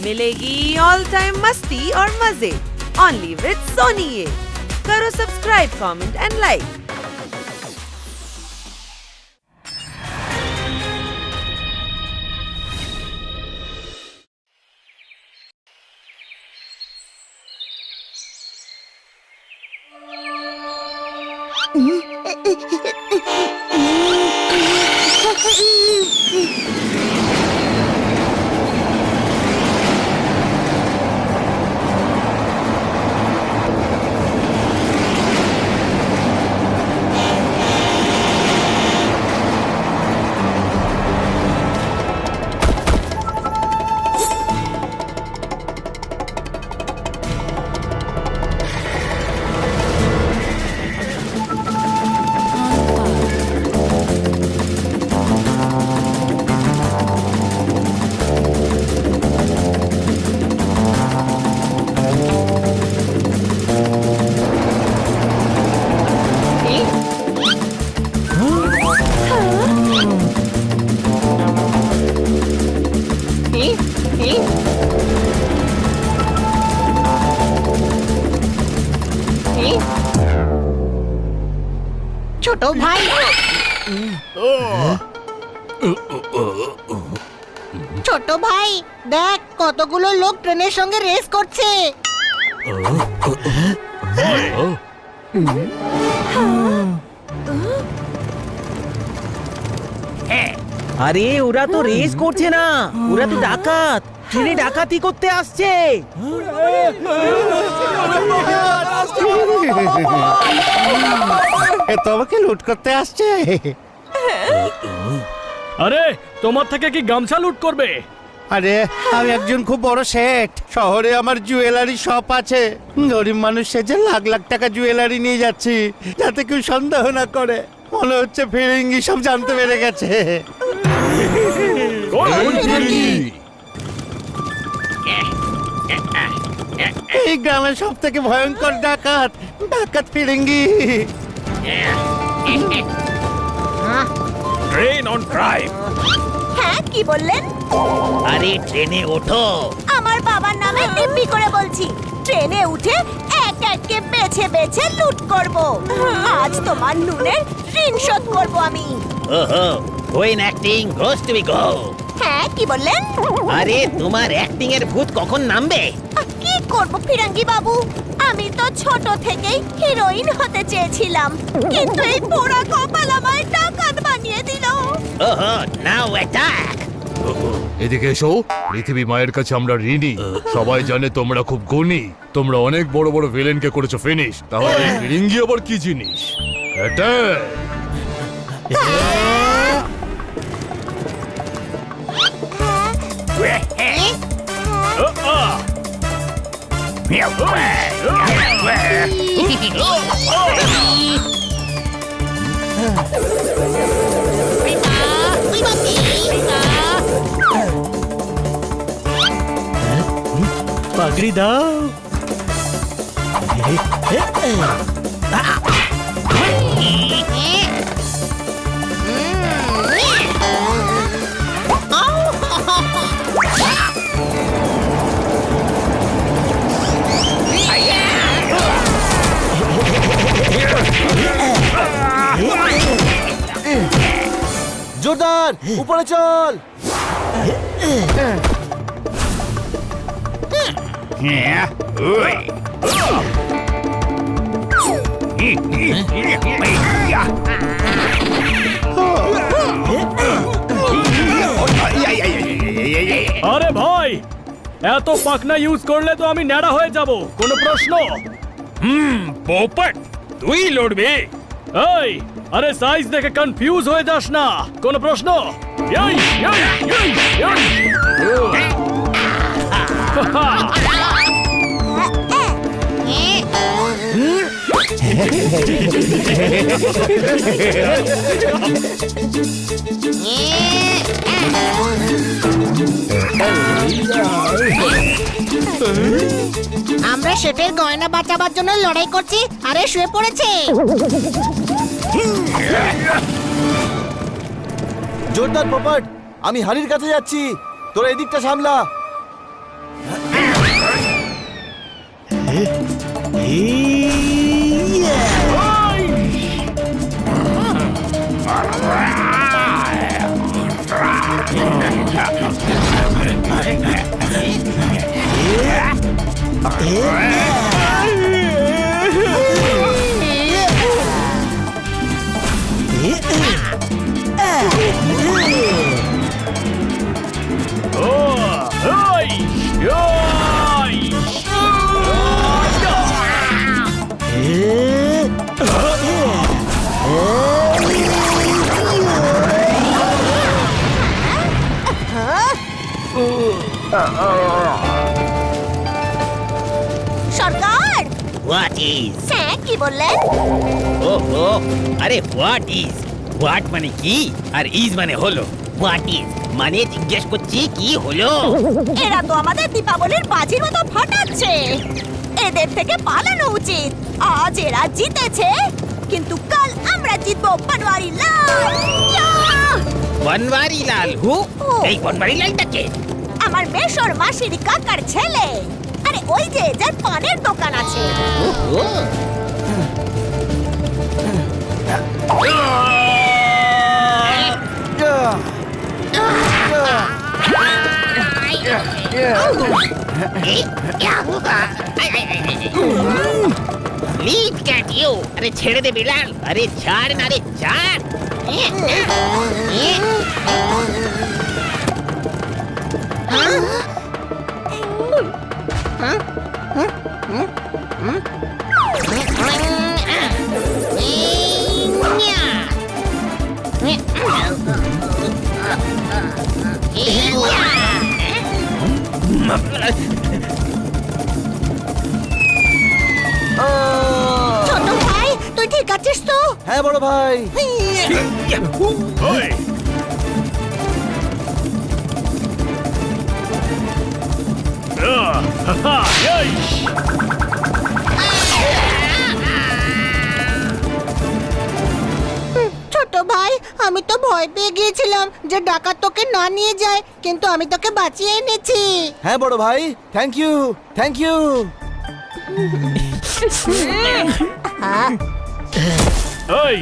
मिलेगी all time मस्ती और मजे ओनली विद सोनी ये। करो सब्सक्राइब, कमेंट एंड लाइक। ছোট ভাই, ছোট ভাই দেখ কতগুলো লোক ট্রেনের সঙ্গে রেস করছে। আরে ওরা তো রেস করছে না, ওরা তো ডাকাত, ট্রেনে ডাকাতি করতে আসছে। এ তো আমাকে লুট করতে আসছে। আরে তোমার থেকে কি গামছা লুট করবে? আরে আমি একজন খুব বড় শেঠ, শহরে আমার জুয়েলারি শপ আছে। গরিব মানুষ সেজে লাখ লাখ টাকা জুয়েলারি নিয়ে যাচ্ছি, যাতে কেউ সন্দেহ না করে। মনে হচ্ছে ফিরিঙ্গি সব জানতে পেরে গেছে। এই গ্রামের সব থেকে ভয়ঙ্কর ডাকাত, ডাকাত ফিরিঙ্গি। Train on drive. হ্যাঁ, কি বললেন? আরে ট্রেনে ওঠো। আমার বাবার নামে টিপ্পি করে বলছি, ট্রেনে উঠে এক এককে বেছে বেছে লুট করব। আজ তোমার নুনের ঋণ শোধ করব আমি। ওহো, going acting goes to be go. হ্যাঁ, কি বললেন? আরে তোমার অ্যাক্টিং এর ভূত কখন নামবে? কি করব ফিরাঙ্গি বাবু, আমি তো ছোট থেকেই হিরোইন হতে চেয়েছিলাম, কিন্তু এই পোড়া কপাল আমায় ডাকাত বানিয়ে দিল। ওহো, নাও অ্যাটাক। এদিকে এসো। পৃথিবী মায়ের কাছে আমরা ঋণী। সবাই জানে তোমরা খুব গুণী, তোমরা অনেক বড় বড় ভিলেনকে করেছো ফিনিশ। তাহলে ফিরিঙ্গি আবার কি জিনিস? অ্যাটাক! পাগড়ি দাও। জোরদার উপরে চল। আরে ভাই, এত পাখনা ইউজ করলে তো আমি ন্যাড়া হয়ে যাব। কোনো প্রশ্ন? পোপট তুই লড়বি? এই, আরে সাইজ দেখে কনফিউজ হয়ে যাস না। কোনো প্রশ্ন? এই, এই, এই, এই। আমরা শেঠের গয়না বাঁচাবার জন্য লড়াই করছি, আরে শুয়ে পড়েছে। জোরদার পোপট, আমি হাড়ির কাছে যাচ্ছি, তোরা এদিকটা সামলা। সরকার, হোয়াট ইজ হ্যাঁ কি বললেন? ওহো আরে হোয়াট ইজ হোয়াট মানে কি আর ইজ মানে হলো হোয়াট ইজ মানে জিজ্ঞেস করছি কি হলো এরা তো আমাদের দীপাবলির বাজির মতো ফাটাচ্ছে। এদের থেকে পালানো উচিত। আজ এরা জিতেছে, কিন্তু কাল আমরা জিতবো বনওয়ারি লাল। ইয়াহ! বনওয়ারি লাল হু ও। এই বনওয়ারি লালটা কে আমার মেশর মাসির কাকার ছেলে। আরে ওই যে যার পানের দোকান আছে। ওহো লিভ ক্যাট ইউ আরে ছেড়ে দে বিলাল আরে ছাড় না রে ছাড় ছোট ভাই, তুই ঠিক আছিস তো? হ্যাঁ বড় ভাই। ওই ছোট ভাই, আমি তো ভয় পেয়ে গিয়েছিলাম যে ডাকাত তোকে না নিয়ে যায়, কিন্তু আমি তোকে বাঁচিয়ে এনেছি। হ্যাঁ বড় ভাই, থ্যাংক ইউ থ্যাংক ইউ। ওই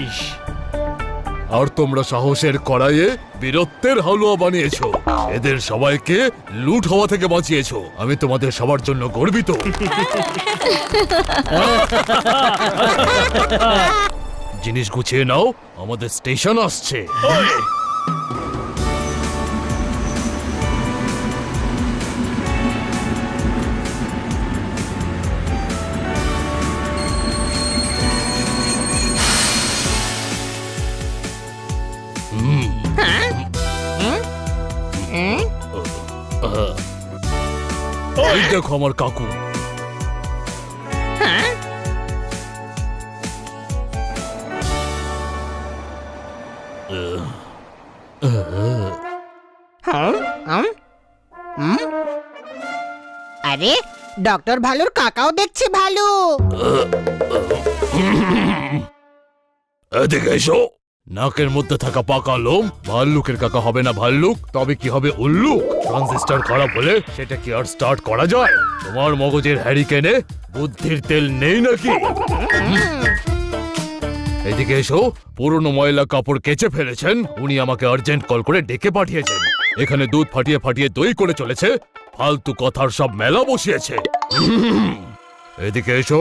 আর তোমরা সাহসের কড়াইয়ে বীরত্বের হালুয়া বানিয়েছো এদের সবাইকে লুট হওয়া থেকে বাঁচিয়েছো আমি তোমাদের সবার জন্য গর্বিত জিনিস গুছিয়ে নাও আমাদের স্টেশন আসছে ওই এই দেখো আমার কাকু আরে ডক্টর ভালুর কাকাও দেখছি ভালু। এদিকে এসো নাকের মধ্যে থাকা পাকা লোম ভাল্লুকের কাকা হবে না ভাল্লুক তবে কি হবে উল্লুক ট্রানজিস্টর খারাপ হলে সেটা কি আর স্টার্ট করা যায় তোমার মগজের হ্যারিকেনে বুদ্ধির তেল নেই নাকি এদিকে এসো পুরনো ময়লা কাপড় কেচে ফেলেছেন উনি আমাকে আর্জেন্ট কল করে ডেকে পাঠিয়েছেন এখানে দুধ ফাটিয়ে ফাটিয়ে দই করে চলেছে ফালতু কথার সব মেলা বসিয়েছে এদিকে এসো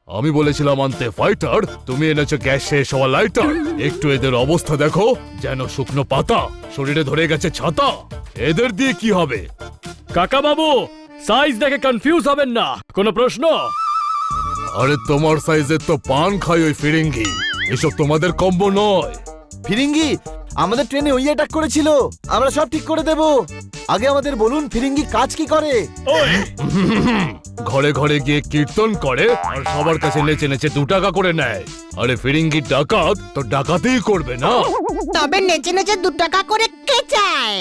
আমি বলেছিলাম আনতে ফাইটার তুমি এনেছো গ্যাস শেষ হওয়া লাইটার একটু এদের অবস্থা দেখো যেন শুকনো পাতা শরীরে ধরে গেছে ছাতা এদের দিয়ে কি হবে কাকা বাবু সাইজ দেখে কনফিউজ হবেন না কোনো প্রশ্ন আরে তোমার সাইজের তো পান খাই ওই ফিরিঙ্গি এসব তোমাদের কম্বো নয় ফিরিঙ্গি আমাদের ট্রেনে ওই অ্যাটাক করেছিল আমরা সব ঠিক করে দেব আগে আমাদের বলুন ফিরিঙ্গি কাজ কি করে ওই ঘরে ঘরে গিয়ে কীর্তন করে আর সবার কাছে নেচে নেচে 2 টাকা করে নেয় আরে ফিরিঙ্গি ডাকাত তো ডাকাতেই করবে না তবে নেচে নেচে 2 টাকা করে কে চায়?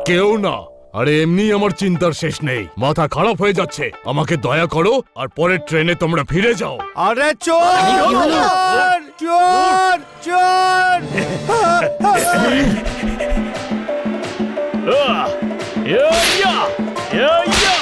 কেউ না আরে এমনি আমার চিন্তার শেষ নেই মাথা খারাপ হয়ে যাচ্ছে আমাকে দয়া করো আর পরের ট্রেনে তোমরা ফিরে যাও আরে চোর চোর চোর ইয়া ইয়া ইয়া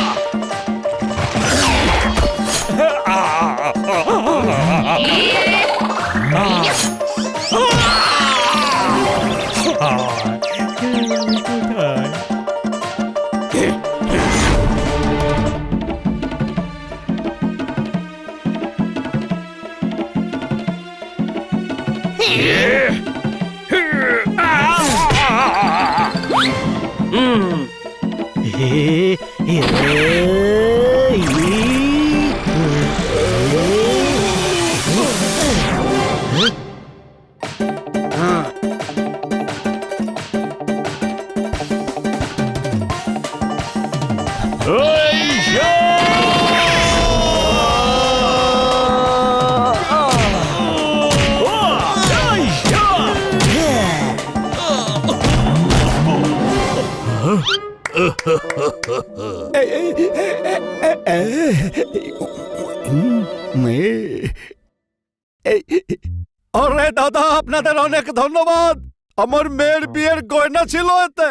আরে দাদা, আপনাদের অনেক ধন্যবাদ। আমার মেয়ের বিয়ের গয়না ছিল এতে।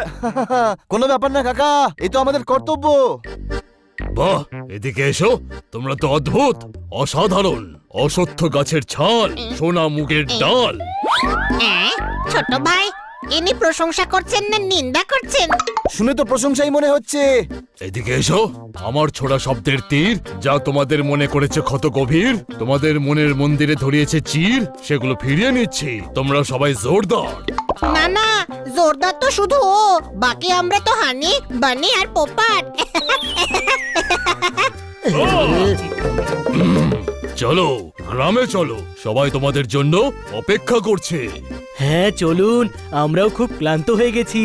কোনো ব্যাপার না কাকা, এই তো আমাদের কর্তব্য। বাহ, এদিকে এসো। তোমরা তো অদ্ভুত, অসাধারণ। অসত্য গাছের ছাল, সোনা মুগের ডাল। ছোট ভাই, ইনি প্রশংসা করছেন না নিন্দা করছেন? শুনে তো প্রশংসাই মনে হচ্ছে। এদিকে এসো। আমার ছোড়া শব্দের তীর যা তোমাদের মনে করেছে ক্ষত গভীর, তোমাদের মনের মন্দিরে ধরিয়েছে চির, সেগুলো ফিরিয়ে নিচ্ছি। তোমরা সবাই জোরদার। না না, জোরদার তো শুধু ও, বাকি আমরা তো হানি, বানি আর পোপাট। চলো, গ্রামে চলো। সবাই তোমাদের জন্য অপেক্ষা করছে। হ্যাঁ চলুন, আমরাও খুব ক্লান্ত হয়ে গেছি।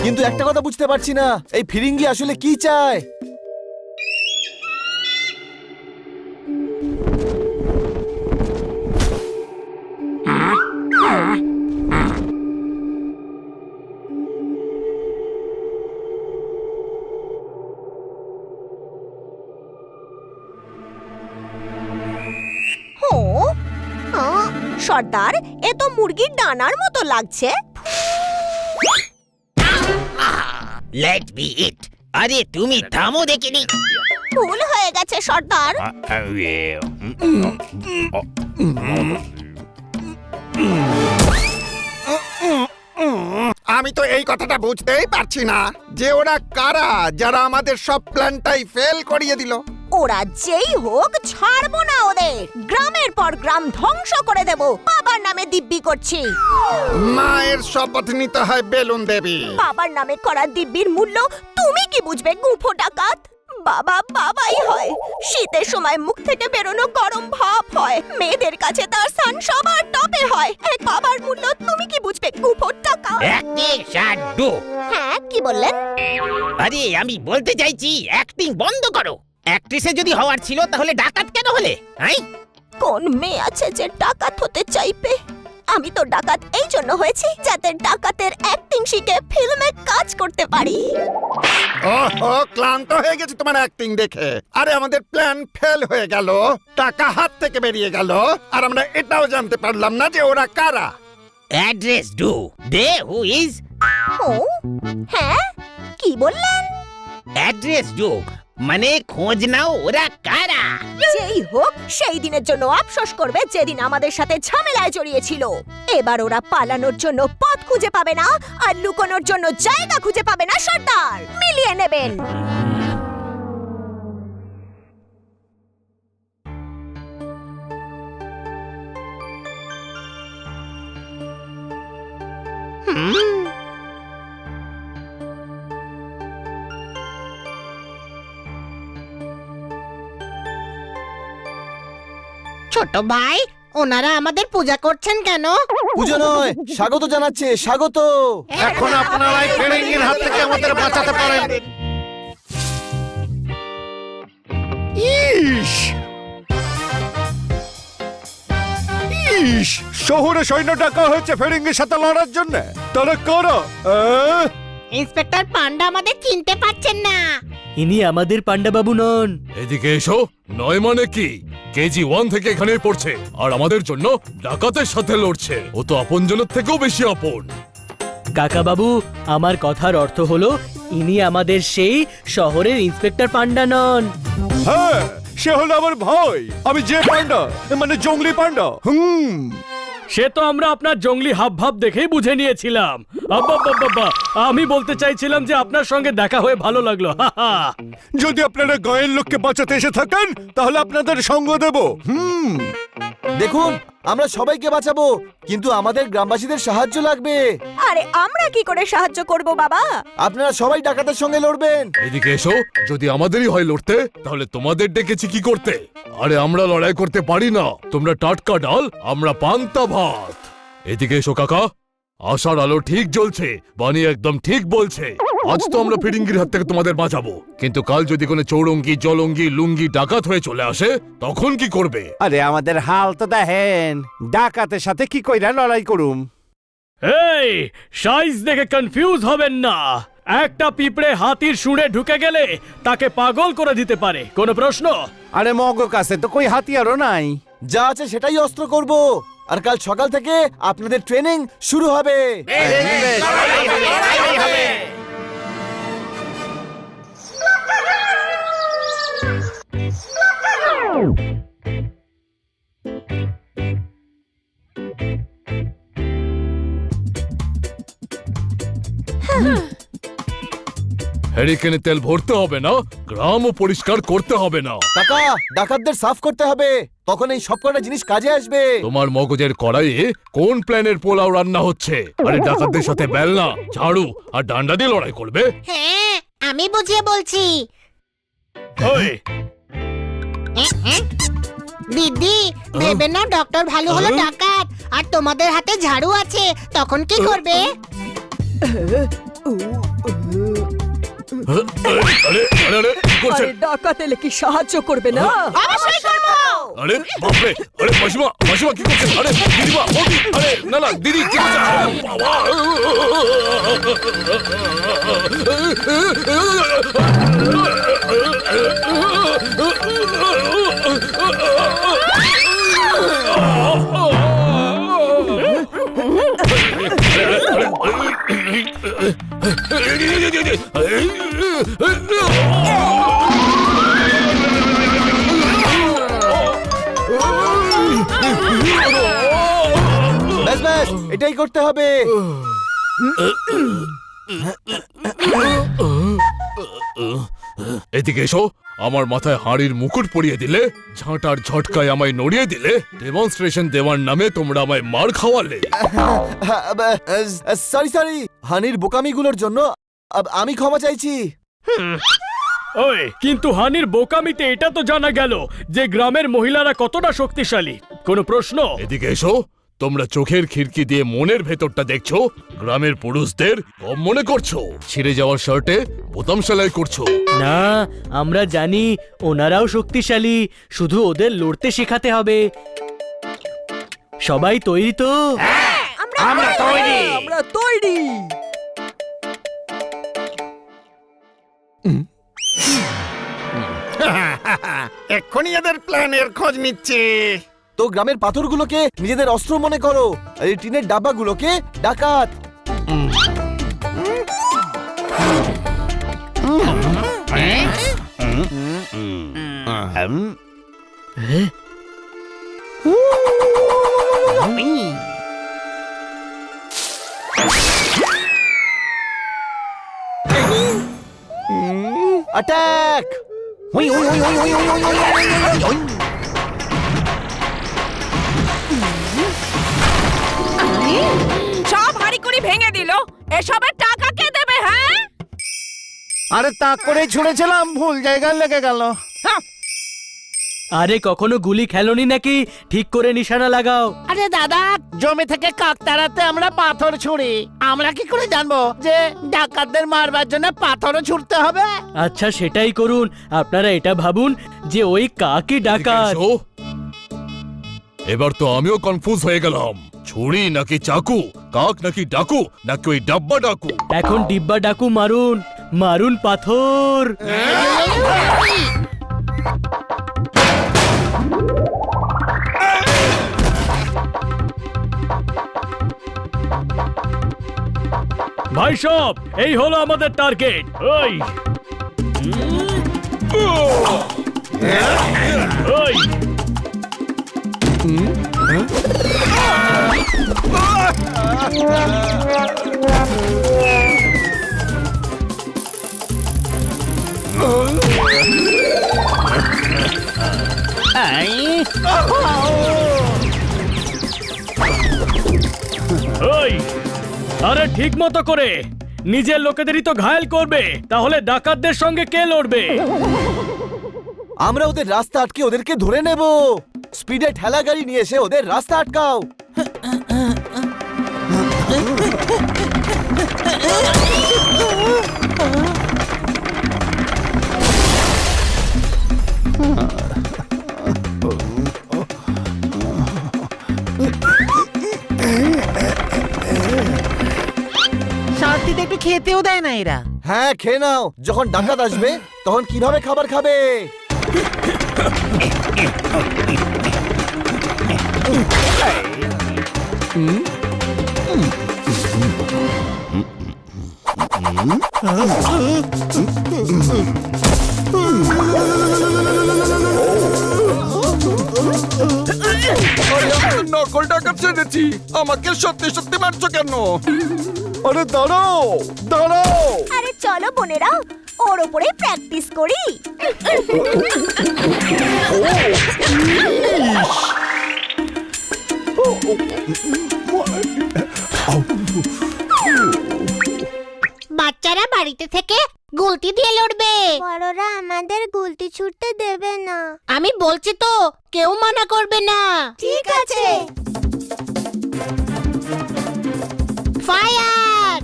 কিন্তু একটা কথা বুঝতে পারছি না, এই ফিরিঙ্গি আসলে কি চায়? সর্দার, এ তো মুরগির ডানার মতো লাগছে। লেট বি ইট। আরে তুমি থামো দেখিনি। ভুল হয়ে গেছে সর্দার। আমি তো এই কথাটা বুঝতেই পারছি না যে ওরা কারা, যারা আমাদের সব প্ল্যানটাই ফেল করিয়ে দিল। ওরা যেই হোক, ছাড়বো না ওদের। গ্রামের পর গ্রাম ধ্বংস করে দেব। বাবার নামে দিব্যি করছি। মায়ের শপথ নিতে হয় বেলুন দেবী। বাবার নামে করা দিব্যির মূল্য তুমি কি বুঝবে, গুঁফো ডাকাত? বাবা বাবাই হয়। শীতের সময় মুখ থেকে বেরোনো গরম ভাপ হয়। মেয়েদের কাছে তার স্থান সবার টপে হয়। এক বাবার মূল্য তুমি কি বুঝবে, গুঁফো ডাকাত? অ্যাক্টিং শাড্ডু। হ্যাঁ, কি বললেন? আরে আমি বলতে চাইছি, অ্যাক্টিং বন্ধ করো। অ্যাক্ট্রেসে যদি হওয়ার ছিল তাহলে ডাকাত কেন হলে? হ্যাঁ, কোন মেয়ে আছে যে ডাকাত হতে চাইবে? আমি তো ডাকাত এই জন্য হয়েছি যাতে ডাকাতের অ্যাক্টিং শিখে ফিল্মে কাজ করতে পারি। ওহো, ক্লান্ত হয়ে গেছে তোমার অ্যাক্টিং দেখে। আরে আমাদের প্ল্যান ফেল হয়ে গেল, টাকা হাত থেকে বেরিয়ে গেল, আর আমরা এটাও জানতে পারলাম না যে ওরা কারা। Address do they who is. ও হ্যাঁ, কি বললেন? অ্যাড্রেস ডু মানে খোঁজ নাও ওরা কারা। যেই হোক, সেই দিনের জন্য আফসোস করবে যেদিন আমাদের সাথে ঝামেলায় জড়িয়েছিল। এবার ওরা পালানোর জন্য পথ খুঁজে পাবে না, আর লুকোনোর জন্য জায়গা খুঁজে পাবে না। সর্দার, মিলিয়ে নেবেন। ছোট ভাই, ওনারা আমাদের পূজা করছেন কেন? পুজো নয়, স্বাগত জানাচ্ছে, স্বাগত। এখন আপনারাই ফিরিঙ্গির হাত থেকে আমাদের বাঁচাতে পারেন। ইস ইস, শহরে সৈন্য ডাকা হয়েছে ফিরিঙ্গির সাথে লড়ার জন্য। তারা কারা? ইন্সপেক্টর পান্ডা আমাদের চিনতে পারছেন না। ইনি আমাদের পান্ডাবাবু নন। এদিকে এসো। নয় মানে কি? কেজি 1 থেকে এখানে পড়ছে, আর আমাদের জন্য ডাকাতের সাথে লড়ছে। ও তো আপনজনের থেকেও বেশি আপন। কাকা বাবু, আমার কথার অর্থ হলো ইনি আমাদের সেই শহরের ইন্সপেক্টর পান্ডা নন। হ্যাঁ, সে হলো আমার ভাই। আমি যে পান্ডা, মানে জঙ্গলি পান্ডা। সে তো আমরা আপনার জঙ্গলি হাবভাব দেখেই বুঝে নিয়েছিলাম। আব্বা, আমি বলতে চাইছিলাম যে আপনার সঙ্গে দেখা হয়ে ভালো লাগলো। যদি আপনারা গায়ের লোককে বাঁচাতে এসে থাকেন তাহলে আপনাদের সঙ্গ দেব। দেখুন আমরা সবাইকে বাঁচাবো, কিন্তু আমাদের গ্রামবাসীদের সাহায্য লাগবে। আরে আমরা কি করে সাহায্য করব বাবা? আপনারা সবাই ডাকাতের সঙ্গে লড়বেন। এদিকে এসো, যদি আমাদেরই হয় লড়তে তাহলে তোমাদের ডেকেছি কি করতে? আরে আমরা লড়াই করতে পারি না, তোমরা টাটকা ডাল, আমরা পান্তা ভাত। এদিকে এসো কাকা, আশার আলো ঠিক জ্বলছে, বানি একদম ঠিক বলছে। আজ তো আমরা ফিরিঙ্গির হাত থেকে তোমাদের বাঁচাবো, কিন্তু কাল যদি কোনো চৌরঙ্গি, জলঙ্গি, লুঙ্গি ডাকাত হয়ে চলে আসে তখন কি করবে? আরে আমাদের হাল তো দেখেন, ডাকাতের সাথে কি কইরা লড়াই করুম। এই সাইজ দেখে কনফিউজ হবেন না। একটা পিঁপড়ে হাতির সুরে ঢুকে গেলে তাকে পাগল করে দিতে পারে। কোনো প্রশ্ন? আরে মগ কাছে তো কই হাতিয়ারও নাই। যা আছে সেটাই অস্ত্র করব, আর কাল সকাল থেকে আপনাদের ট্রেনিং শুরু হবে। হ্যারিকেনে তেল ভরতে হবে না, গ্রামও পরিষ্কার করতে হবে না। কাকা, ডাকাতদের সাফ করতে হবে, তখন এই সবকটা জিনিস কাজে আসবে। তোমার মগজের কড়াইয়ে কোন প্ল্যানের পোলাও রান্না হচ্ছে? আরে ডাকাতদের সাথে বেলনা, ঝাড়ু আর ডান্ডা দিয়ে লড়াই করবে? হ্যাঁ, আমি বুঝিয়ে বলছি। ওই দিদি, ভেবে নাও ডক্টর ভালো হলো ডাকাত, আর তোমাদের হাতে ঝাড়ু আছে, তখন কি করবে? আরে আরে আরে কি করছেন? ডাকাত এলে কি সাহায্য করবে না? অবশ্যই করব। আরে বাপরে, আরে মাসিমা, মাসিমা কি করছেন? আরে দিদিমা, ও কি? আরে না না দিদি কি করছেন? আরে বাবা! ব্যাস ব্যাস, এটাই করতে হবে। এদিকে এসো, আমার মাথায় হাড়ির মুকুট পরিয়ে দিলে, ঝাঁটার ঝটকায় আমায় নড়িয়ে দিলে, ডেমনস্ট্রেশন দেওয়ার নামে তোমরা আমায় মার খাওয়ালে। সরি সরি, হানির বোকামিগুলোর জন্য আমি ক্ষমা চাইছি। ওই কিন্তু হানির বোকামিতে এটা তো জানা গেল যে গ্রামের মহিলারা কতটা শক্তিশালী। কোনো প্রশ্ন? এদিকে এসো, তোমরা চোখের খিড়কি দিয়ে মনের ভেতরটা দেখছো, গ্রামের পুরুষদের কম মনে করছো, ছিঁড়ে যাওয়ার শার্টে বোতাম সেলাই করছো। না, আমরা জানি ওনারাও শক্তিশালী, শুধু ওদের লড়তে শেখাতে হবে। সবাই তৈরি তো? আমরা তৈরি। আমরা তৈরি। এক্ষুনি এদের প্ল্যানের খোঁজ নিচ্ছি। তো গ্রামের পাথরগুলোকে নিজেদের অস্ত্র মনে করো, আর এই টিনের ডাব্বাগুলোকে ডাকাত। অ্যাটাক! হুই হুই হুই হুই হুই হুই হুই হুই হুই। সব হাড়ি কুড়ি ভেঙে দিল, এসবের টাকা কে দেবে? হ্যাঁ, আরে তাক করে ছুঁড়েছিলাম, ভুল জায়গায় লেগে গেল। আরে কখনো গুলি খেলোনি নাকি? ঠিক করে নিশানা লাগাও। আরে দাদা, জমি থেকে কাক তাড়াতে আমরা পাথর ছুঁড়ি, আমরা কি করে জানবো যে ডাকাতদের মারবার জন্য পাথরও ছুঁড়তে হবে? আচ্ছা সেটাই করুন। আপনারা এটা ভাবুন যে ওই কাকই এদিকে ডাকাত। এসো। এবার তো আমিও কনফিউজ হয়ে গেলাম, ছুরি নাকি চাকু, কাক নাকি ডাকু, নাকি ওই ডাব্বা ডাকু। এখন ডিব্বা ডাকু মারুন, মারুন পাথর। ভাই সব, এই হলো আমাদের টার্গেট। ওই ওই ওই আরে ঠিক মতো করে নিজের লোকেদেরই তো ঘায়েল করবে, তাহলে ডাকাতদের সঙ্গে কে লড়বে? আমরা ওদের রাস্তা আটকে ওদেরকে ধরে নেব। স্পিডে ঠেলা গাড়ি নিয়ে এসে ওদের রাস্তা আটকাও। শান্তিতে একটু খেতেও দেয় না এরা। হ্যাঁ, খেয়ে নাও। যখন ডাকাত আসবে তখন কিভাবে খাবার খাবে? নকল টাকা ছেড়েছি, আমাকে সত্যি সত্যি মারছো কেন? আরে দাঁড়াও দাঁড়াও। আরে চলো বোনেরা, ওর ওপরে প্র্যাকটিস করি। বাচ্চারা বাড়িতে থেকে গুলতি দিয়ে লড়বে। বড়রা আমাদের গুলতি ছুটতে দেবে না। আমি বলছি তো, কেউ মানা করবে না। ঠিক আছে। ফায়ার!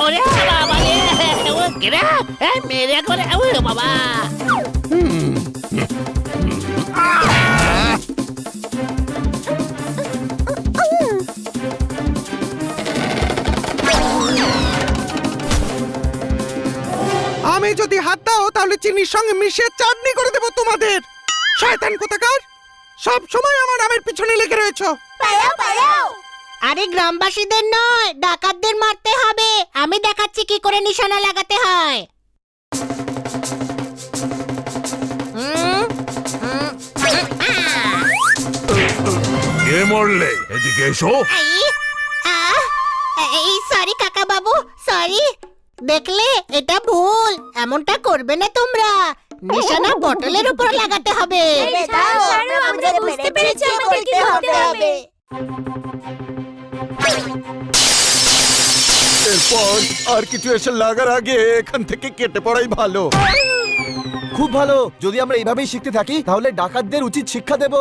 ওরে বাবা রে, ও কেরা মেরে করে ও বাবা। আমি যদি হাত দাও তাহলে চিনির সঙ্গে মিশিয়ে চাটনি করে দেবো তোমাদের। শয়তান কোথাকার, সব সময় আমার নামের পিছনে লেগে রয়েছো। পালাও পালাও। আরে গ্রামবাসীদের নয়, ডাকাতদের মারতে হবে। আমি দেখাচ্ছি কি করে নিশানা লাগাতে হয়। কে মরলে? এদিকে এসো। এই সরি কাকা বাবু, সরি। দেখলে, এটা ভুল। এমনটা করবে না তোমরা। নিশানা বটলের উপর লাগাতে হবে। আমরা বুঝতে পেরেছি আমাদের কি করতে হবে। এরপর আর কিছু এসে লাগার আগে এখান থেকে কেটে পড়াই ভালো। খুব ভালো। যদি আমরা এইভাবেই শিখতে থাকি তাহলে ডাকাতদের উচিত শিক্ষা দেব।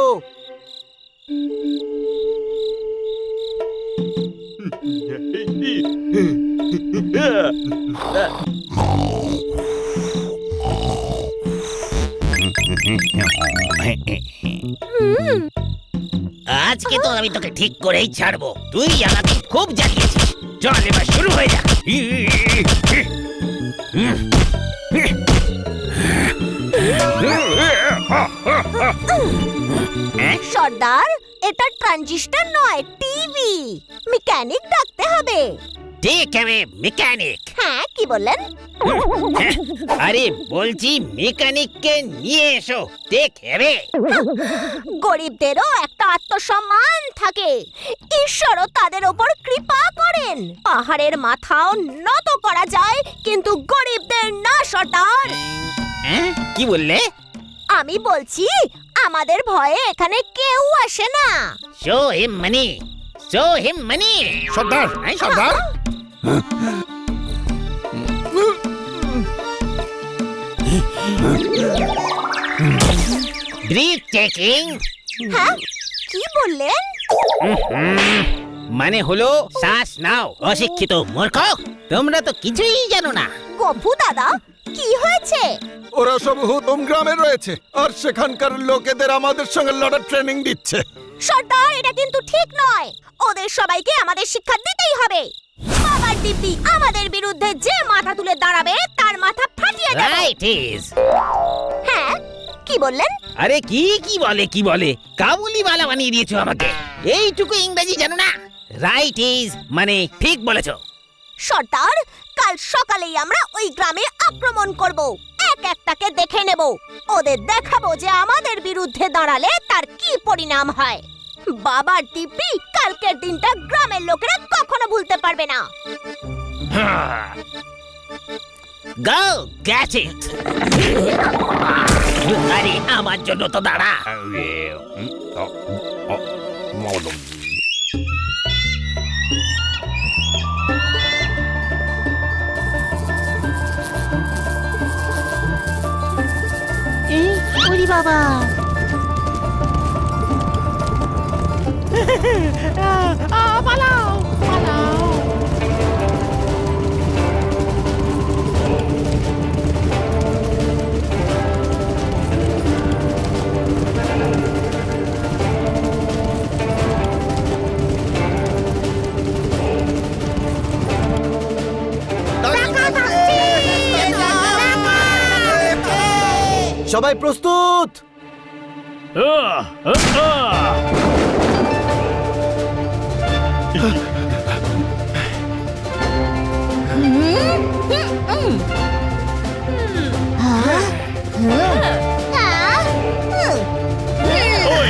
আজকে তো আমি তোকে ঠিক করেই ছাড়বো। তুই আমাকে খুব জ্বালিয়েছিস। চল এবার শুরু হয়ে যা। সর্দার, এটা ট্রানজিস্টর নয়, টিভি। মেকানিক ডাকতে হবে। ঠিক হবে, মেকানিক। হ্যাঁ, কি বললেন? আরে বলছি মেকানিককে নিয়ে এসো, ঠিক হবে। গরিবদেরও একটা আত্মসম্মান থাকে। ঈশ্বরও তাদের ওপর কৃপা করেন। পাহাড়ের মাথাও নত করা যায়, কিন্তু গরিবদের না, সর্দার। হ্যাঁ, কি বললে? আমি বলছি, আমাদের ভয়ে এখানে কেউ আসে না। শো হিম মানি, শো হিম মানি। সর্দার, সর্দার, ব্রিথ টেকিং। হ্যাঁ, কি বললেন? মানে হলো শ্বাস নাও। অশিক্ষিত মূর্খ, তোমরা তো কিছুই জানো না। গপু দাদা, কি হয়েছে? ওরা সব হুতুম গ্রামে রয়েছে আর সেখানকার লোকেদের আমাদের সঙ্গে লড়ার ট্রেনিং দিচ্ছে। সর্দার, এটা কিন্তু ঠিক নয়। ওদের সবাইকে আমাদের শিক্ষা দিতেই হবে। বাবার দিব্যি, আমাদের বিরুদ্ধে যে মাথা তুলে দাঁড়াবে তার মাথা ফাটিয়ে দেব। Right is. হ্যাঁ, কি বললেন? আরে কি কি বলে কাবুলি বালা বানিয়ে দিয়েছো আমাকে। এইটুকু ইংরেজি জানো না? রাইট ইজ মানে ঠিক বলেছো। সর্দার, কাল সকালেই আমরা ওই গ্রামে আক্রমণ করব। এক একটাকে দেখে নেব, ওদের দেখাবো যে আমাদের বিরুদ্ধে দাঁড়ালে তার কি পরিণাম হয়। বাবার দিব্যি কালকের দিনটা গ্রামের লোকেরা কখনো ভুলতে পারবে না। গো ক্যাচ ইট। আরে আমার জন্য তো দাঁড়া। ওরে বাবা, সবাই প্রস্তুত? আহ, আহ, আহ। ওই,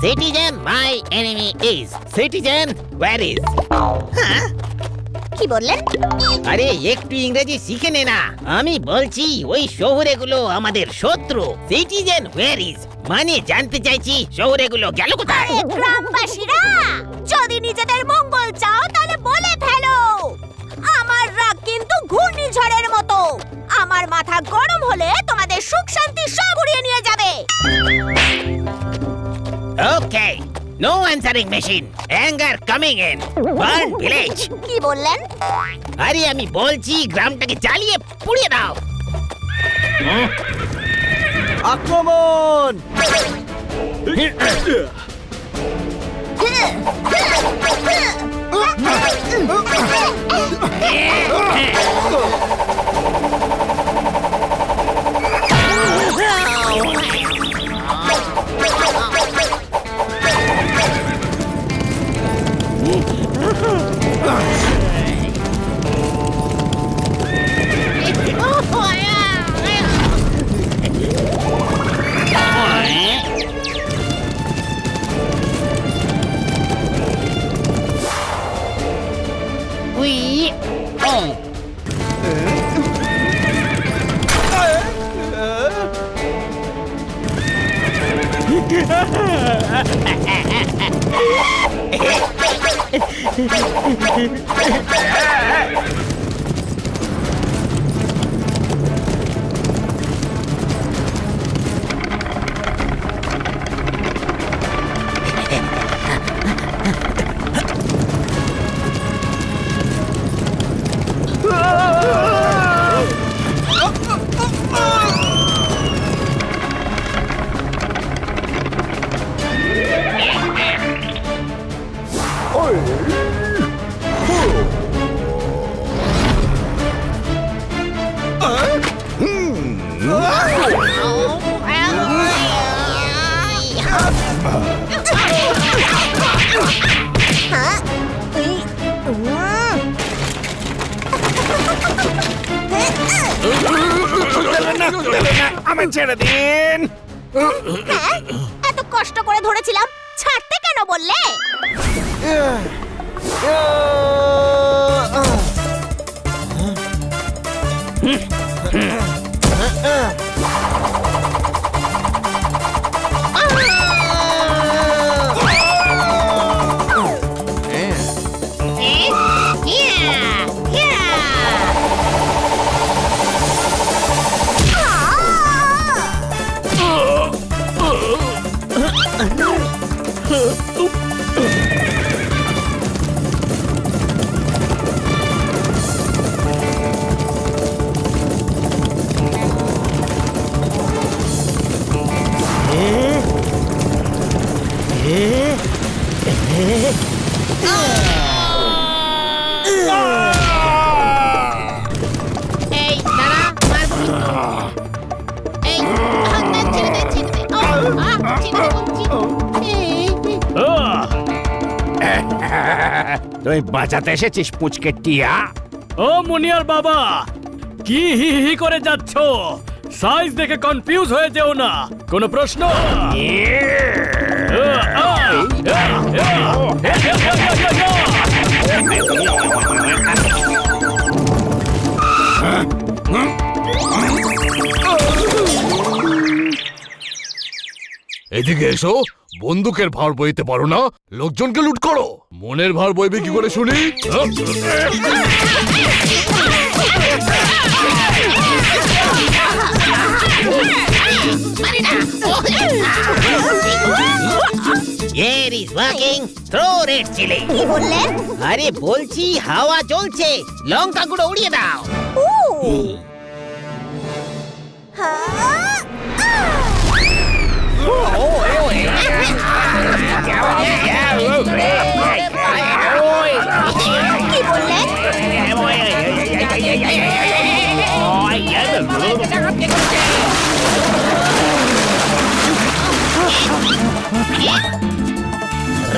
citizen my enemy is. Citizen where is? কি বললেন? আরে একটু ইংরেজি শিখে নে না। আমি বলছি ওই শহরেগুলো আমাদের শত্রু। সিটিজেন ওয়্যার ইজ মানে জানতে চাইছি শহরেগুলো গেল কোথায়? আরে গ্রামবাসীরা, যদি নিজেদের মঙ্গল চাও তাহলে বলে ফেলো। আমার রাগ কিন্তু ঘূর্ণিঝড়ের মতো। আমার মাথা গরম হলে তোমাদের সুখ শান্তি সব উড়িয়ে নিয়ে যাবে। Okay, no answering machine. Anger coming in. Burn village. কি বললেন? আরে আমি বলছি গ্রামটাকে জ্বালিয়ে পুড়িয়ে দাও। আক্রমণ! উই ও আমার ছেড়ে দিন। হ্যাঁ? এত কষ্ট করে ধরেছিলাম, ছাড়তে কেন বললে? এই দাঁড়া, মারবো কিন্তু। এই হাতটা ছেড়ে দে, ছেড়ে দে। ও তুই বাঁচাতে এসেছিস পুচকে টিয়া? ও মুনিয়ার বাবা, কি হি হি করে যাচ্ছ? সাইজ দেখে কনফিউজ হয়ে যেও না। কোনো প্রশ্ন? এদিকে এসো, বন্দুকের ভার বইতে পারো না, লোকজনকে লুট করো। মনের ভার বইবে কি করে শুনি? Here is working. Throw red chili. কি বললেন? আরে বলছি হাওয়া চলছে, লঙ্কা গুঁড়ো উড়িয়ে দাও। ও হ্যাঁ, কি বললেন?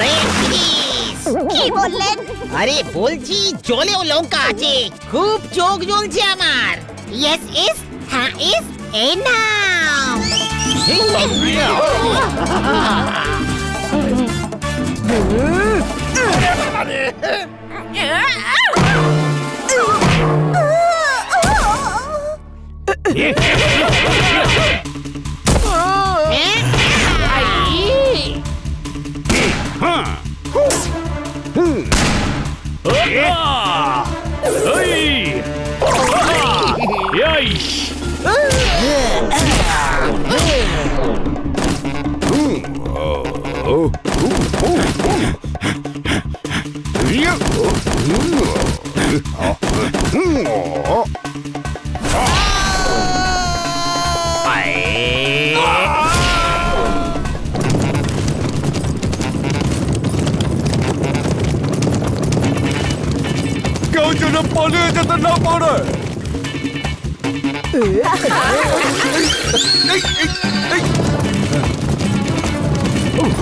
Red chilies. কি বললেন? আরে বলছি জলেও লঙ্কা আছে, খুব চোখ জ্বলছে আমার। ইয়েস ইস, হ্যাঁ ইস, এই নাও। কেউ যেন পালিয়ে যেতে না পারে। ও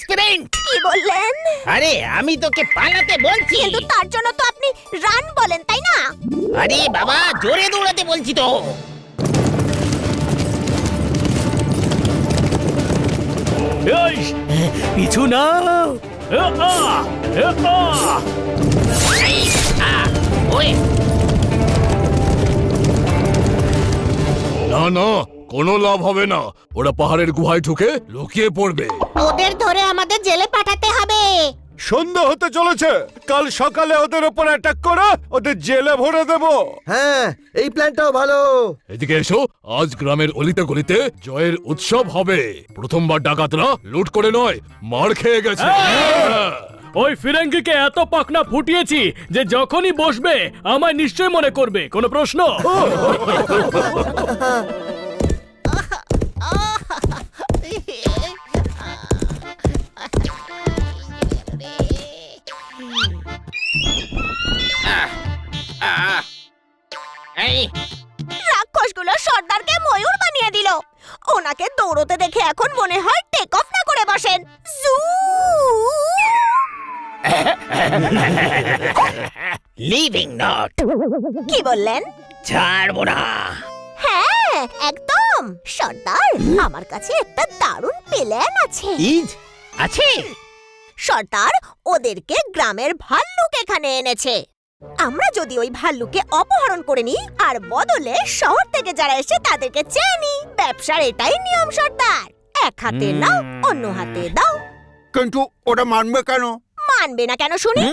স্প্রিন্ট। কি বললেন? আরে আমি তোকে পালাতে বলছি, কিন্তু তার জন্য তো আপনি রান বলেন, তাই না? আরে বাবা জোরে দৌড়াতে বলছি তো। পিছু না। ওই না না, কোনো লাভ হবে না। ওরা পাহাড়ের গুহায় ঢুকে লুকিয়ে পড়বে। ওদের ধরে আমাদের জেলে পাঠাতে হবে। সন্ধ্যা হতে চলেছে, কাল সকালে ওদের ওপর অ্যাটাক করে ওদের জেলে ভরে দেব। হ্যাঁ, এই প্ল্যানটাও ভালো। এদিকে এসো, আজ গ্রামের অলিতে গলিতে জয়ের উৎসব হবে। প্রথমবার ডাকাতরা লুট করে নয়, মার খেয়ে গেছে। ওই ফিরেঙ্গিকে এত পাকনা ফুটিয়েছি যে যখনই বসবে আমায় নিশ্চয় মনে করবে। কোনো প্রশ্ন? এই রাক্ষসগুলো সর্দারকে ময়ূর বানিয়ে দিল। ওনাকে দৌড়তে দেখে এখন মনে হয় টেক অফ না করে বসেন। জু লিভিং নট। কি বললেন? ছাড়বো না। হ্যাঁ একদম সর্দার, আমার কাছে একটা দারুণ প্ল্যান আছে। ইজ আছে। সর্দার ওদেরকে গ্রামের ভাল্লুক এখানে এনেছে। আমরা যদি ওই ভাল্লুকে অপহরণ করে নিই আর বদলে শহর থেকে যারা এসে তাদেরকে চেয়ে নিই। ব্যবসার এটাই নিয়ম সর্দার, এক হাতে নাও অন্য হাতে দাও। কিন্তু ওরা মানবে কেন? মানবে না কেন শুনি?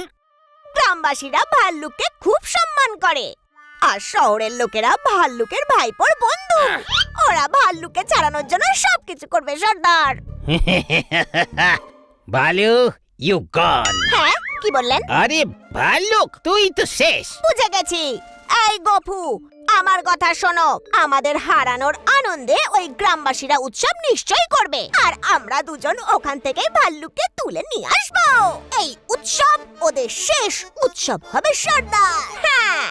গ্রামবাসীরা ভাল্লুককে খুব সম্মান করে, আর শহরের লোকেরা ভাল্লুকের ভাইপোর বন্ধু। ওরা ভাল্লুককে ছাড়ানোর জন্য সবকিছু করবে সর্দার। Value you gone. হ্যাঁ কি বললেন? আরে ভাল্লুক তুই তো শেষ। বুঝে গেছি, এই গফু, আমার কথা শোনো। আমাদের হারানোর আনন্দে ওই গ্রামবাসীরা উৎসব নিশ্চয়ই করবে, আর আমরা দুজন ওখান থেকে ভাল্লুককে তুলে নিয়ে আসবো। এই উৎসব ওদের শেষ উৎসব হবে সর্দার। হ্যাঁ,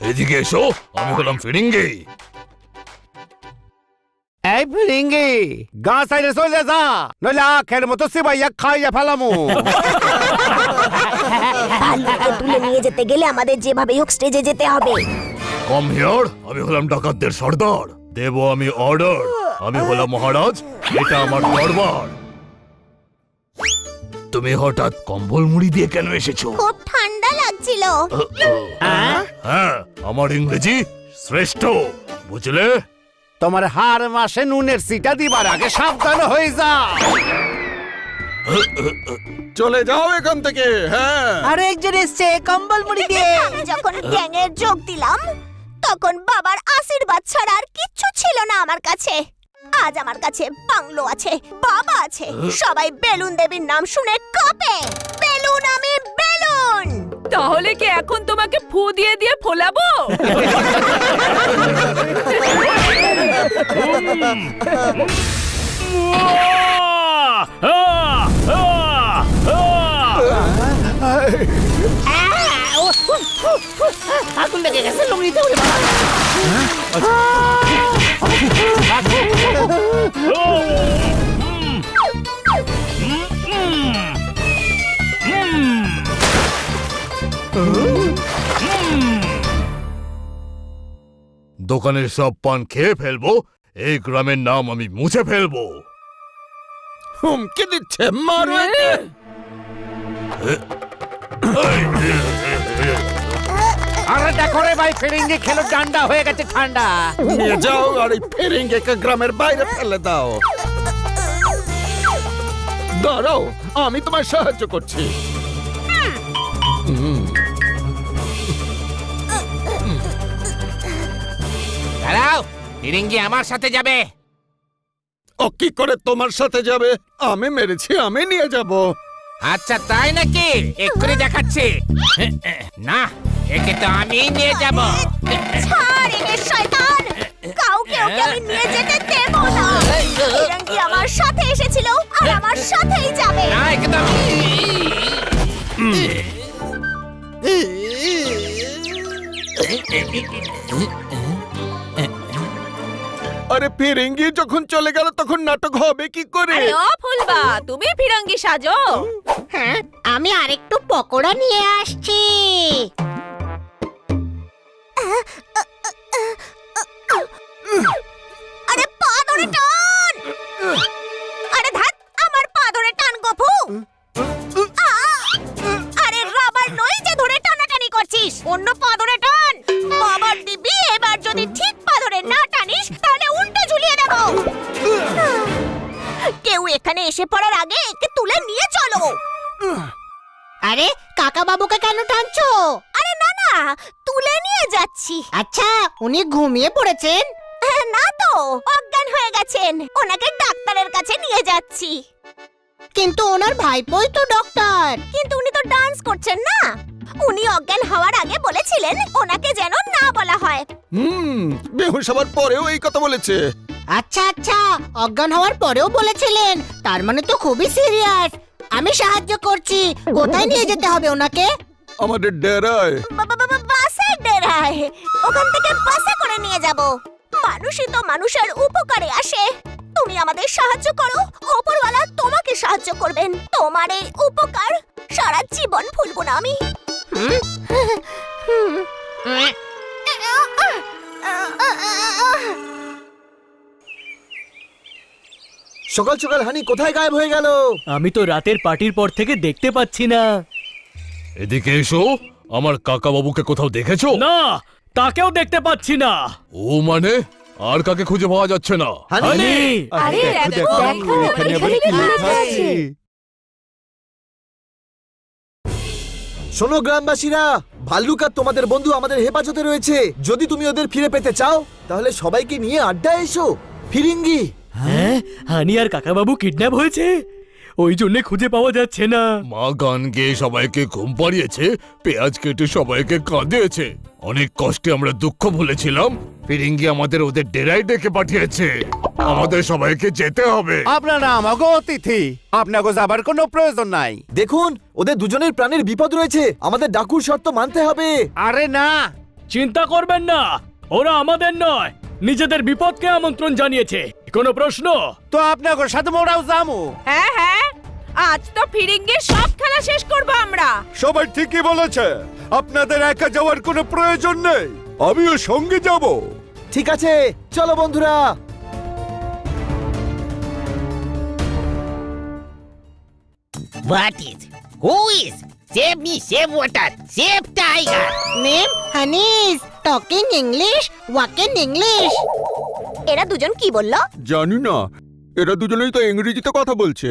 এদিকে এসো, আমি হলাম ফিরিঙ্গি। এই ফিরিঙ্গি, গা সাইডে চলে যা, নইলে আখের মতো সিবাইয়া খাইয়া ফেলামু। ভাল্লুককে তুলে নিয়ে যেতে গেলে আমাদের যেভাবেই হোক স্টেজে যেতে হবে। কম হিয়ার, আমি হলাম ডাকাতদের সর্দার। দেব আমি অর্ডার। আমি হলাম মহারাজ, এটা আমার দরবার। তুমি হঠাৎ কম্বল মুড়ি দিয়ে কেন এসেছো? খুব ঠান্ডা লাগছিল। হ্যাঁ, আমার ইংরেজি শ্রেষ্ঠ, বুঝলে? তোমার হার মাসে নুনের সিটা দিবার আগে সাবধান হয়ে যা। চলে যাও এখান থেকে। হ্যাঁ, আরো একজন এসছে কম্বল মুড়ি দিয়ে। আমি যখন গ্যাংয়ে যোগ দিলাম তখন বাবার আশীর্বাদ ছাড়া আর কিচ্ছু ছিল না আমার কাছে। আজ আমার কাছে বাংলো আছে, বাবা আছে, সবাই বেলুন দেবীর নাম শুনে কাঁপে। বেলুন, আমি বেলুন। তাহলে কি এখন তোমাকে ফু দিয়ে দিয়ে ফোলাবো? আগুন লেগে গেছে লুঙ্গিতে। ওরে বাবা! দোকানের সব পান খেয়ে ফেলবো, এই গ্রামের নাম আমি মুছে ফেলবো। হুমকি দিচ্ছে, মারো একে। আরে দেখো রে ভাই, ফিরিঙ্গি খেলো ডান্ডা হয়ে গেছে ঠান্ডা। নিয়ে যাও আর এই ফিরিঙ্গিকে গ্রামের বাইরে ফেলে দাও। দাঁড়াও, আমি তোমার সাহায্য করছি। দাঁড়াও, ফিরিঙ্গি আমার সাথে যাবে। ও কি করে তোমার সাথে যাবে? আমি মেরেছি, আমি নিয়ে যাব। আচ্ছা তাই নাকি? এক্ষুনি দেখাচ্ছি। না, একে তো আমি নিয়ে যাব। ছাড় একে শয়তান, কাউকে ওকে আমি নিয়ে যেতে দেব না। ফিরিঙ্গি আমার সাথে এসেছিল আর আমার সাথেই যাবে। না, একে তো আমি। আরে ফিরিঙ্গি যখন চলে গেল তখন নাটক হবে কি করে? আরে ও ফুলবা, তুমি ফিরঙ্গি সাজো। হ্যাঁ, আমি আরেকটু পকোড়া নিয়ে আসছি। আরে পা ধরে টান। আরে ধাত, আমার পা ধরে টান গফু। আরে রাবার নয় যে ধরে টানাটানি করছিস, অন্য পা ধরে টান। বাবার দিবি, এবার যদি ঠিক পা ধরে না টানিস তাহলে উল্টো ঝুলিয়ে দেব। কেউ এখানে এসে পড়ার আগে একে তুলে নিয়ে চলো। আরে কাকা বাবুকে কেন টানছো? আরে না না, তুলে নিয়ে যাচ্ছি। আচ্ছা, উনি ঘুমিয়ে পড়েছেন? না তো, অজ্ঞান হয়ে গেছেন। ওনাকে ডাক্তারের কাছে নিয়ে যাচ্ছি। কিন্তু ওনার ভাইপোই তো ডক্টর। কিন্তু উনি তো ডান্স করছেন না। উনি অজ্ঞান হওয়ার আগে বলেছিলেন ওনাকে যেন না বলা হয়। বেহুশ হবার পরেও এই কথা বলেছে। আচ্ছা আচ্ছা, অজ্ঞান হওয়ার পরেও বলেছিলেন, তার মানে তো খুবই সিরিয়াস। আমি সাহায্য করছি। কোথায় নিয়ে যেতে হবে ওনাকে? আমাদের ডেরায়। বাসে ডেরায়, ওখান থেকে বাসে করে নিয়ে যাব। মানুষই তো মানুষের উপকারে আসে। তুমি আমাদের সাহায্য করো, ওপরওয়ালা তোমাকে সাহায্য করবেন। তোমার এই উপকার সারা জীবন ভুলবো না আমি। সকাল সকাল হানি কোথায় গায়েব হয়ে গেল? আমি তো রাতের পার্টির পর থেকে দেখতে পাচ্ছি না। এদিকে এসো, আমার কাকা বাবুকে কোথাও দেখেছো? না, তাকেও দেখতে পাচ্ছি না। ও মানে আর কাকে খুঁজে পাওয়া যাচ্ছে না? হানি! আরে দেখো, এখানে আবার কি লেখা আছে? শোনো গ্রামবাসীরা, ভাল্লুক আর তোমাদের বন্ধু আমাদের হেফাজতে রয়েছে। যদি তুমি ওদের ফিরে পেতে চাও তাহলে সবাইকে নিয়ে আড্ডা এসো। ফিরিঙ্গি, হ্যাঁ, হানি আর কাকাবাবু কিডন্যাপ হয়েছে, ওই জন্য খুঁজে পাওয়া যাচ্ছে না। মা গান গেয়ে সবাইকে ঘুম পাড়িয়েছে, পেঁয়াজ কেটে সবাইকে কাঁদিয়েছে। অনেক কষ্টে আমরা দুঃখ ভুলেছিলাম, ফিরিঙ্গি আমাদের ওদের ডেরায় ডেকে পাঠিয়েছে। আমাদের সবাইকে যেতে হবে। আপনারা আমাকে অতিথি, আপনাকে যাবার কোনো প্রয়োজন নাই। দেখুন ওদের দুজনের প্রাণের বিপদ রয়েছে, আমাদের ডাকুর শর্ত মানতে হবে। আরে না, চিন্তা করবেন না, ওরা আমাদের নয়, নিজেদের বিপদকে আমন্ত্রণ জানিয়েছে। কোনো প্রশ্ন? তো আপনাকে সাথে মোরাও যাবো। হ্যাঁ হ্যাঁ, আজ তো ফিরিঙ্গির সব খেলা শেষ করব আমরা। সবাই ঠিকই বলেছে, আপনাদের একা যাওয়ার কোনো প্রয়োজন নেই, আমিও সঙ্গে যাব। ঠিক আছে, চলো বন্ধুরা। What is? Who is? Save me, save water, save tiger. Name হানিস, টকিং ইংলিশ, ওয়াকিং ইংলিশ। এরা দুজন কি বললো? জানি না, এরা দুজনেই তো ইংরেজিতে কথা বলছে।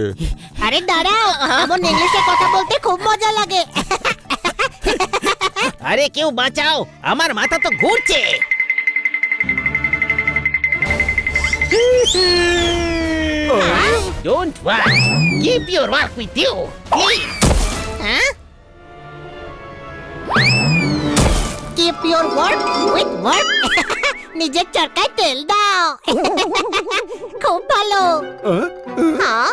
আরে দাঁড়াও, এমন ইংলিশে কথা বলতে খুব মজা লাগে। আরে কেউ বাঁচাও, আমার মাথা তো ঘুরছে। Don't worry, keep your work with you, please. হ্যাঁ? Keep your work with work. নিজের চরকায় তেল দাও। খুব ভালো। হ্যাঁ?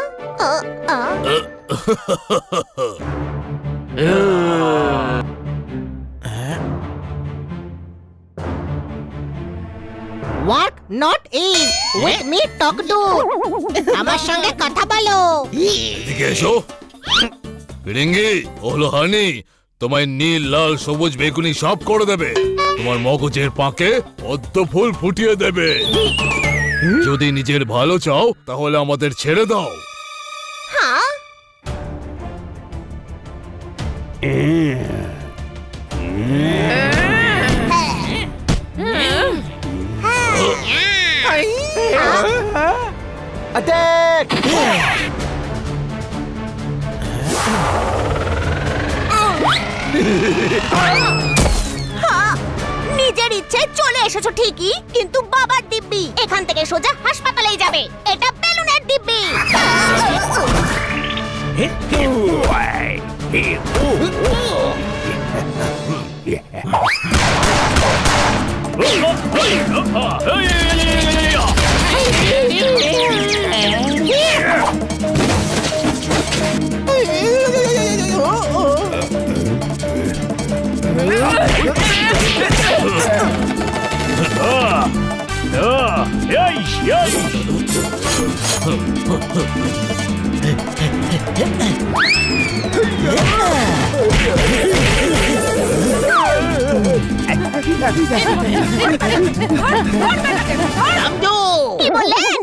Work not is, with me talk do. আমার সঙ্গে কথা বলো। এদিকে এসো। ফিরিঙ্গি, ও হলো হানি, তোমায় নীল, লাল, সবুজ, বেগুনি সব করে দেবে। তোমার মগজের পাকে পদ্ম ফুল ফুটিয়ে দেবে। যদি নিজের ভালো চাও তাহলে আমাদের ছেড়ে দাও। হ্যাঁ? অ্যাটাক! নিজের ইচ্ছায় চলে এসেছো ঠিকই, কিন্তু বাবার দিব্যি এখান থেকে সোজা হাসপাতালেই যাবে। এটা বেলুনের দিব্যি। সামজু, কি বললেন?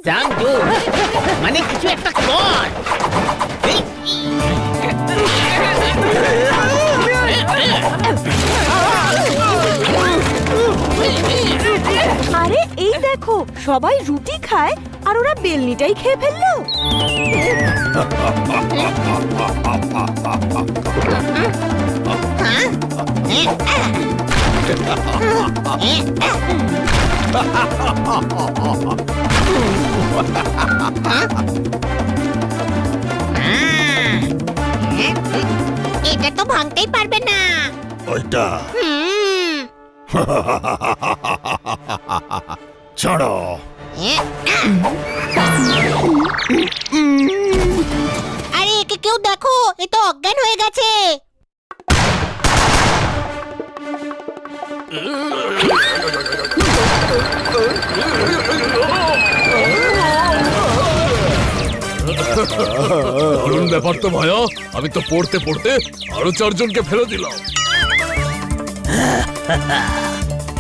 সামজু, মানে কিছু একটা কর। আরে এই দেখো, সবাই রুটি খায় আর ওরা বেলনিটাই খেয়ে ফেললো। এটা তো ভাঙতেই পারবে না। ওইটা হুম। ছাড়ো। আরে একে কেউ দেখো, এ তো অজ্ঞান হয়ে গেছে। দারুণ ব্যাপার তো ভাইয়া, আমি তো পড়তে পড়তে আরো 4 জনকে ফেলে দিলাম।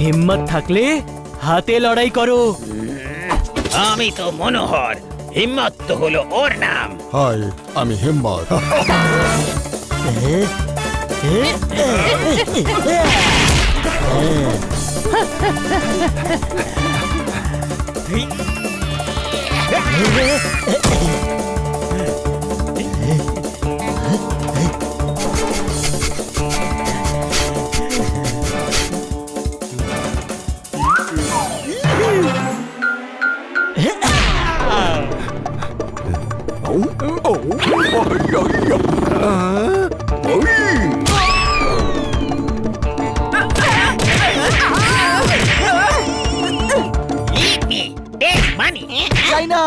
হিম্মত থাকলে হাতে লড়াই করো। আমি তো মনোহর, হিম্মত তো হলো ওর নাম। হাই, আমি হিম্মত। লিভ মি টেক মানি চাই না।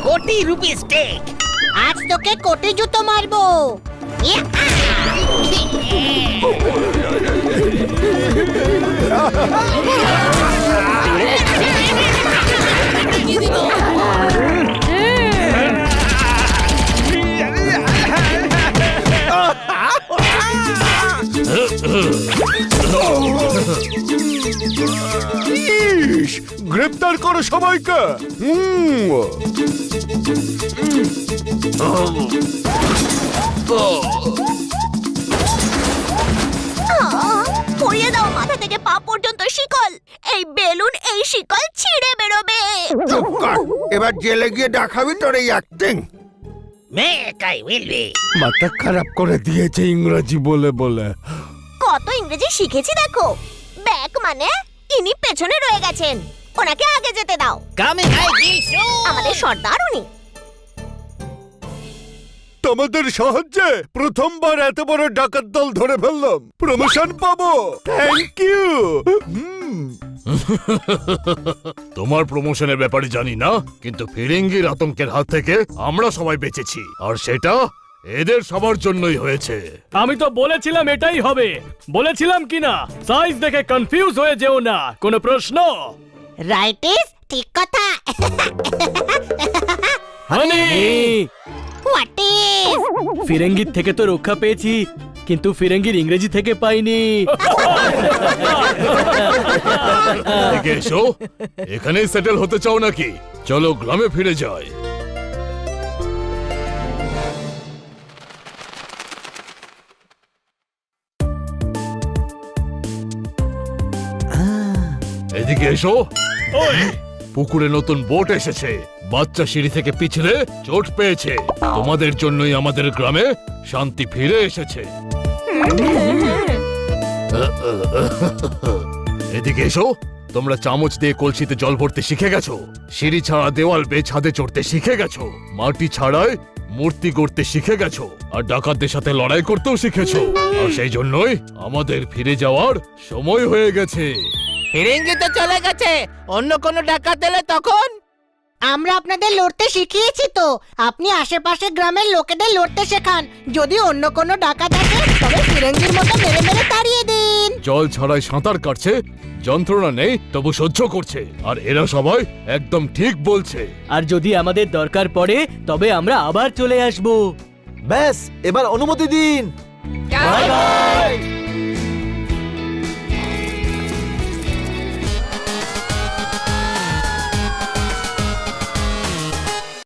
কোটি রুপিস টেক আজ তোকে কোটে জুতো মারবো। ইয়া! গ্রেপ্তার করো সবাইকে। পরিয়ে দাও মাথা থেকে পা পর্যন্ত শিকল। এই বেলুন এই শিকল ছিঁড়ে বেরোবে। চুপ কর, এবার জেলে গিয়ে দেখাবি তোর এই acting. Make I will be মাথা খারাপ করে দিয়েছে ইংরেজি বলে বলে। কত ইংরেজি শিখেছি দেখো। ব্যাক মানে ইনি পেছনে রয়ে গেছেন, ওনাকে আগে যেতে দাও। কামিং আই উইল শো আমাদের সর্দার উনি। তোমাদের সাহায্যে প্রথমবার এত বড় ডাকাত দল ধরে ফেললাম, প্রমোশন পাবো। Thank you. তোমার প্রমোশনের ব্যাপারে জানি না, কিন্তু ফিরিঙ্গির আতঙ্কের হাত থেকে আমরা সবাই বেঁচেছি, আর সেটা এদের সবার জন্যই হয়েছে। আমি তো বলেছিলাম এটাই হবে, বলেছিলাম কিনা? সাইজ দেখে কনফিউজ হয়ে যেও না। কোনো প্রশ্ন? রাইট ইজ ঠিক কথা। হানি, হোয়াট ইজ? ফিরেঙ্গির থেকে তো রক্ষা পেয়েছি, কিন্তু ফিরেঙ্গির ইংরেজি থেকে পাইনি। এদিকে এসো, এখানেই সেটেল হতে চাও নাকি? চলো গ্রামে ফিরে যাই। এদিকে এসো। ওই, পুকুরে নতুন বোট এসেছে, বাচ্চা সিঁড়ি থেকে পিছলে চোট পেয়েছে। তোমাদের জন্যই আমাদের গ্রামে শান্তি ফিরে এসেছে। এদিকে এসো। তোমরা চামচ দিয়ে কলসিতে জল ভরতে শিখে গেছো, সিঁড়ি ছাড়া দেওয়াল বেয়ে ছাদে চড়তে শিখে গেছো, মাটি ছাড়াই মূর্তি গড়তে শিখে গেছো, আর ডাকাতদের সাথে লড়াই করতেও শিখেছো। আর সেই জন্যই আমাদের ফিরে যাওয়ার সময় হয়ে গেছে। ফিরেঙ্গি তো চলে গেছে, অন্য কোনো ডাকাত এলে তখন? আমরা আপনাদের লড়তে শিখিয়েছি তো, আপনি আশেপাশের গ্রামের লোকেদের লড়তে শেখান। যদি অন্য কোনো ডাকাত আসে তবে ফিরেঙ্গির মতো মেরে মেরে তাড়িয়ে দিন। জল ছাড়াই সাঁতার কাটছে, যন্ত্রণা নেই তবু সহ্য করছে, আর এরা সবাই একদম ঠিক বলছে। আর যদি আমাদের দরকার পড়ে তবে আমরা আবার চলে আসব। ব্যাস, এবার অনুমতি দিন। Bye bye.